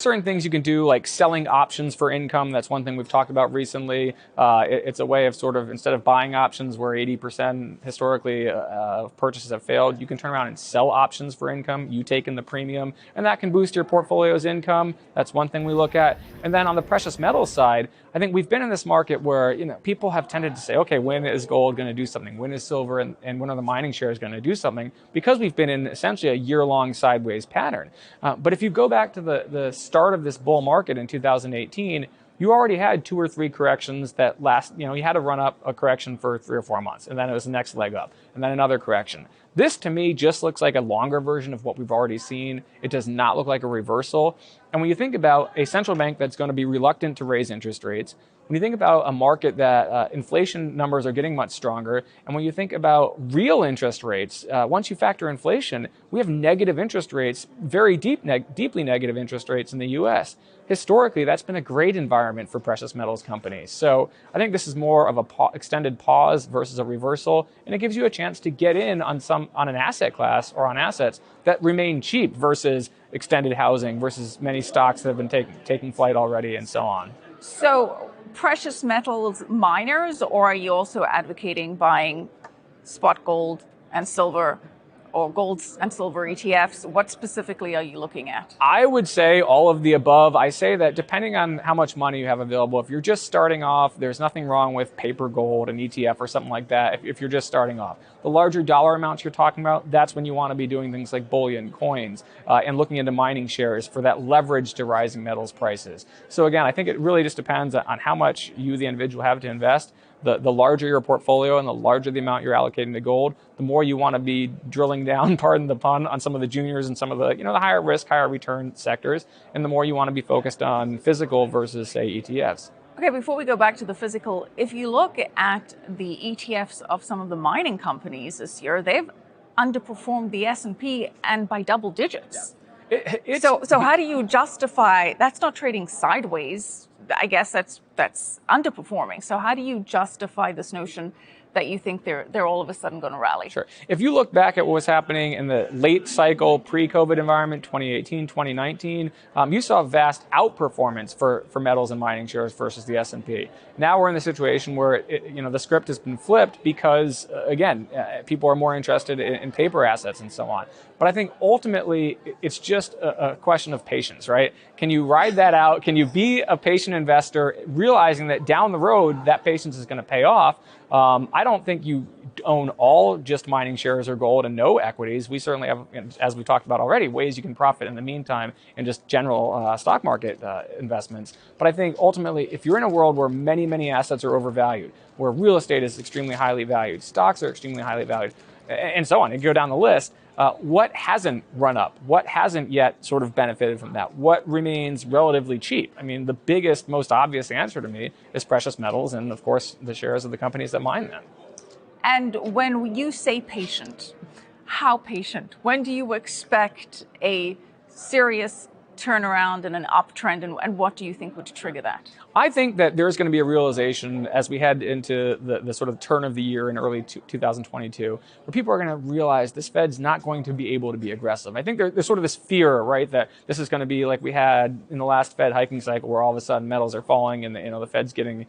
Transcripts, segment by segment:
Certain things you can do, like selling options for income. That's one thing we've talked about recently. It's a way of sort of, instead of buying options where 80% historically of purchases have failed, you can turn around and sell options for income. You take in the premium, and that can boost your portfolio's income. That's one thing we look at. And then on the precious metals side, I think we've been in this market where people have tended to say, okay, when is gold going to do something? When is silver and when are the mining shares going to do something? Because we've been in essentially a year-long sideways pattern. But if you go back to the start of this bull market in 2018, you already had 2 or 3 corrections that last, you had to run up a correction for 3 or 4 months, and then it was the next leg up, and then another correction. This, to me, just looks like a longer version of what we've already seen. It does not look like a reversal. And when you think about a central bank that's going to be reluctant to raise interest rates, when you think about a market that inflation numbers are getting much stronger, and when you think about real interest rates, once you factor inflation, we have negative interest rates, very deeply negative interest rates in the U.S. Historically, that's been a great environment for precious metals companies. So I think this is more of a extended pause versus a reversal, and it gives you a chance to get in on an asset class or on assets that remain cheap versus extended housing versus many stocks that have been taking flight already and so on. So precious metals miners, or are you also advocating buying spot gold and silver, or gold and silver ETFs? What specifically are you looking at? I would say all of the above. I say that depending on how much money you have available, if you're just starting off, there's nothing wrong with paper gold, an ETF or something like that if you're just starting off. The larger dollar amounts you're talking about, that's when you want to be doing things like bullion, coins, and looking into mining shares for that leverage to rising metals prices. So again, I think it really just depends on how much you, the individual, have to invest. The larger your portfolio and the larger the amount you're allocating to gold, the more you want to be drilling down, pardon the pun, on some of the juniors and some of the the higher risk, higher return sectors, and the more you want to be focused on physical versus, say, ETFs. Okay, before we go back to the physical, if you look at the ETFs of some of the mining companies this year, they've underperformed the S&P and by double digits. Yeah. So how do you justify, that's not trading sideways, I guess that's underperforming. So how do you justify this notion that you think they're all of a sudden going to rally? Sure. If you look back at what was happening in the late cycle pre-COVID environment, 2018, 2019, you saw vast outperformance for metals and mining shares versus the S&P. Now we're in the situation where the script has been flipped because, again, people are more interested in paper assets and so on. But I think ultimately it's just a question of patience, right? Can you ride that out? Can you be a patient investor, realizing that down the road that patience is going to pay off? I don't think you own all just mining shares or gold and no equities. We certainly have, as we talked about already, ways you can profit in the meantime in just general stock market investments. But I think ultimately, if you're in a world where many assets are overvalued, where real estate is extremely highly valued, stocks are extremely highly valued, and so on, and go down the list, what hasn't run up? What hasn't yet sort of benefited from that? What remains relatively cheap? I mean, the biggest, most obvious answer to me is precious metals and, of course, the shares of the companies that mine them. And when you say patient, how patient? When do you expect a serious turnaround and an uptrend, and what do you think would trigger that? I think that there's going to be a realization as we head into the sort of turn of the year in early 2022, where people are going to realize this Fed's not going to be able to be aggressive. I think there's sort of this fear, right, that this is going to be like we had in the last Fed hiking cycle, where all of a sudden metals are falling and the Fed's getting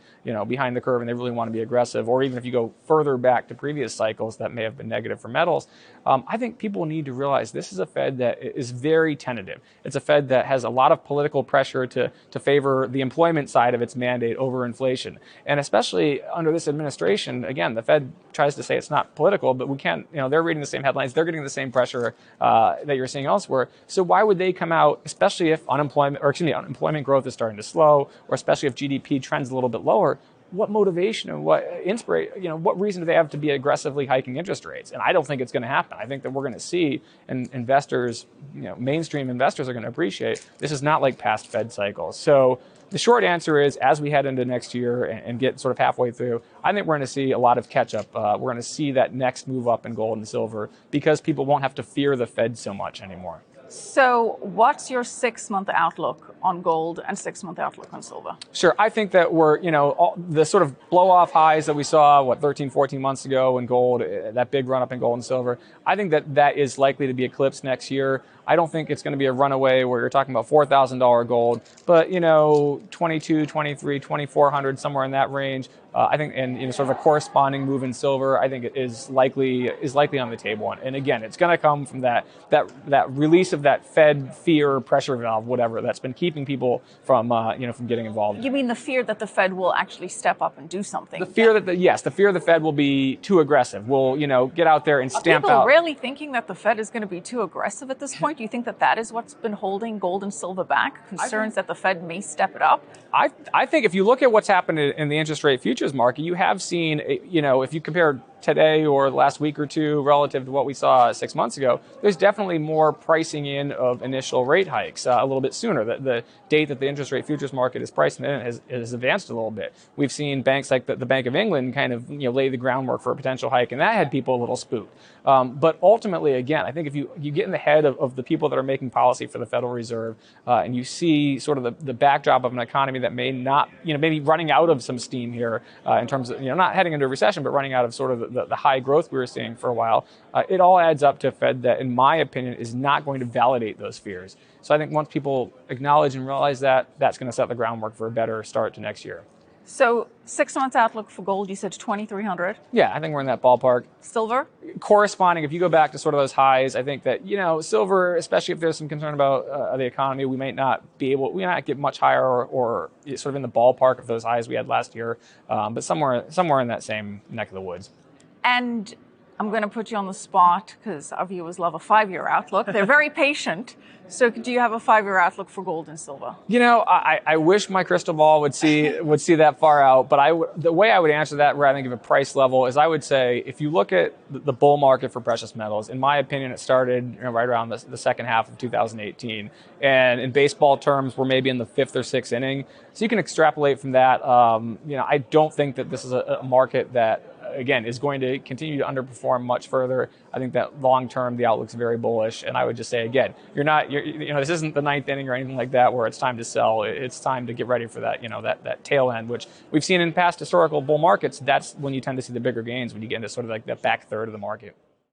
behind the curve and they really want to be aggressive. Or even if you go further back to previous cycles that may have been negative for metals, I think people need to realize this is a Fed that is very tentative. It's a Fed that has a lot of political pressure to favor the employment side of its mandate over inflation. And especially under this administration, again, the Fed tries to say it's not political, but we can't, they're reading the same headlines, they're getting the same pressure that you're seeing elsewhere. So why would they come out, especially if unemployment growth is starting to slow, or especially if GDP trends a little bit lower? What motivation and what what reason do they have to be aggressively hiking interest rates? And I don't think it's going to happen. I think that we're going to see, and investors, mainstream investors are going to appreciate, this is not like past Fed cycles. So the short answer is, as we head into next year and get sort of halfway through, I think we're going to see a lot of catch up. We're going to see that next move up in gold and silver because people won't have to fear the Fed so much anymore. So what's your 6-month outlook on gold and 6-month outlook on silver? Sure. I think that we're, the sort of blow off highs that we saw, 13, 14 months ago in gold, that big run up in gold and silver, I think that is likely to be eclipsed next year. I don't think it's going to be a runaway where you're talking about $4,000 gold, but 22, 23, 2,400, somewhere in that range. I think, and sort of a corresponding move in silver, I think it is likely on the table. And again, it's going to come from that release of that Fed fear pressure valve, whatever, that's been keeping people from from getting involved. You mean the fear that the Fed will actually step up and do something? The fear the fear the Fed will be too aggressive. Will get out there and stamp out. Are people really thinking that the Fed is going to be too aggressive at this point? Do you think that is what's been holding gold and silver back? Concerns that the Fed may step it up? I think if you look at what's happened in the interest rate futures market, you have seen, if you compare today or the last week or two relative to what we saw 6 months ago, there's definitely more pricing in of initial rate hikes a little bit sooner. The date that the interest rate futures market is priced in has advanced a little bit. We've seen banks like the Bank of England kind of lay the groundwork for a potential hike, and that had people a little spooked. But ultimately, again, I think if you get in the head of the people that are making policy for the Federal Reserve, and you see sort of the backdrop of an economy that may not, maybe running out of some steam here in terms of, not heading into a recession, but running out of sort of the high growth we were seeing for a while, it all adds up to a Fed that, in my opinion, is not going to validate those fears. So I think once people acknowledge and realize that, that's going to set the groundwork for a better start to next year. So 6 months outlook for gold, you said 2,300. Yeah, I think we're in that ballpark. Silver? Corresponding, if you go back to sort of those highs, I think that, silver, especially if there's some concern about the economy, we might not get much higher or sort of in the ballpark of those highs we had last year, but somewhere in that same neck of the woods. And I'm going to put you on the spot because our viewers love a 5-year outlook. They're very patient. So do you have a 5-year outlook for gold and silver? I wish my crystal ball would see that far out. But the way I would answer that rather than give a price level is I would say if you look at the bull market for precious metals, in my opinion, it started right around the second half of 2018. And in baseball terms, we're maybe in the 5th or 6th inning. So you can extrapolate from that. I don't think that this is a market that, again, is going to continue to underperform much further. I think that long term the outlook's very bullish, and I would just say again, this isn't the 9th inning or anything like that where it's time to sell. It's time to get ready for that that tail end, which we've seen in past historical bull markets. That's when you tend to see the bigger gains, when you get into sort of like that back third of the market.